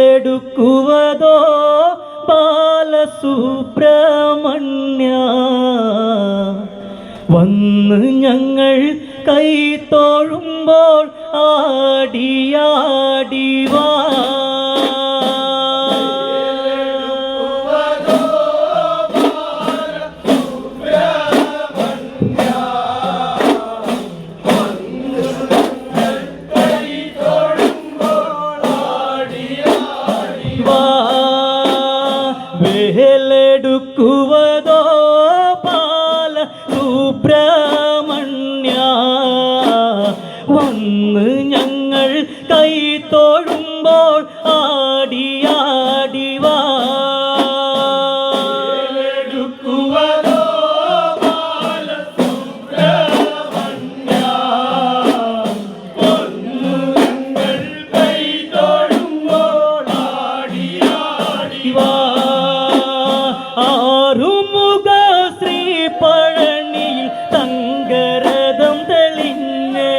വേലെടുക്കുവതോ ബാലസുബ്രഹ്മണ്യ വന്ന് ഞങ്ങൾ കൈ തൊഴുമ്പോൾ ആടിയാടിവാ വേലെടുക്കുവതോ ബാല സുബ്രഹ്മണ്യ വന്ന് ഞങ്ങൾ കൈ തൊഴുമ്പോൾ ആടിയാടിവാ ആറുമുഖ ശ്രീ പഴനിയിൽ തങ്കരഥം തെളിഞ്ഞേ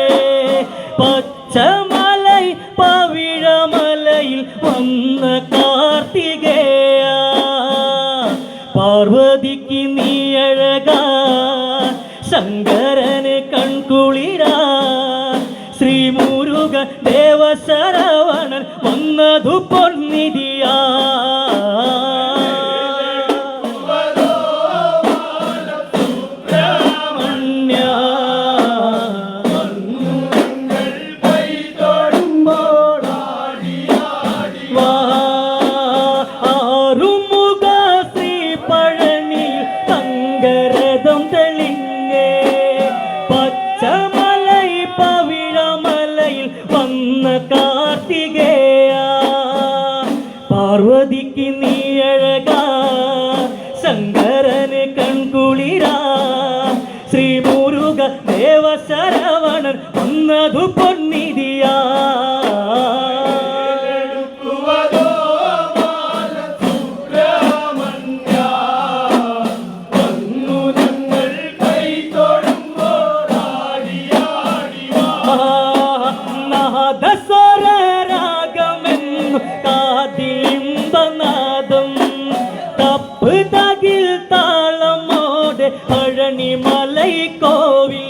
പച്ചമലൈ പവിഴമലയിൽ വന്ന കാർത്തികേയ പാർവതിക്ക് നീ അഴകാ ശങ്കരന് കൺകുളിരാ ശ്രീ മുരുക ദേവശരവണൻ വന്നതു പൊന്നിധിയാ പച്ചമലൈ പവിഴമലയിൽ വന്ന കാർത്തികേയ പാർവതിക്ക് നീ അഴകാ ശങ്കരന് കൺകുളിരാ ശ്രീ മുരുക ദേവശരവണൻ വന്നതു പൊന്നിധിയാ നാദസ്വരരാഗമെന്നു കാതിലിമ്പനാദം തപ്പ് തകിൽ താളമോടെ പഴനിമലൈ കോവിൽ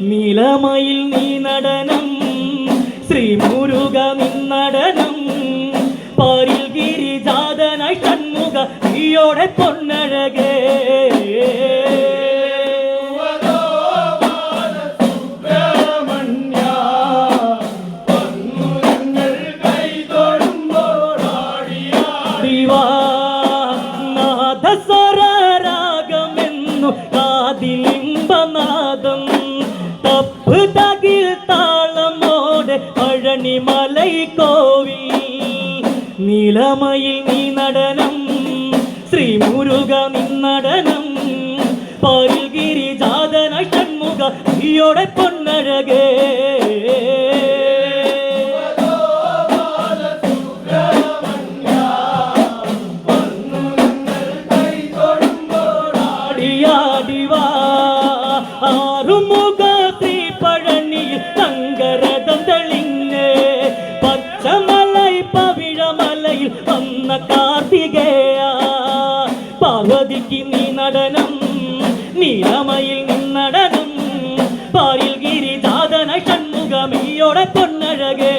നീലമയിൽ നീ നടനം ശ്രീ മുരുക നിന്നടനം പാരിൽ ഗിരിജാതനായി ഷൺമുഖ നീയോടെ പൊന്നഴകേ നാദസ്വരരാഗമെന്നു കാതിലിമ്പനാദം തപ്പ് തകിൽ താളമോടെ പഴനിമലൈ കോവിൽ നീലമയിൽ നീ നടനം ശ്രീ മുരുക നിന്നടനം പാരിൽ ഗിരിജാതനായി ഷൺമുഖ നീയോടെ പൊന്നഴകേ ആറുമുഖ ശ്രീ പഴനിയിൽ തങ്കരഥം തെളിഞ്ഞേ പച്ചമലൈ പവിഴമലയിൽ വന്ന കാർത്തികേയ പാർവതിക്ക് നീ നടനം നീലമയിൽ നിന്നടനം പാരിൽ ഗിരിജാതനായി ഷൺമുഖ നീയോടെ പൊന്നഴകേ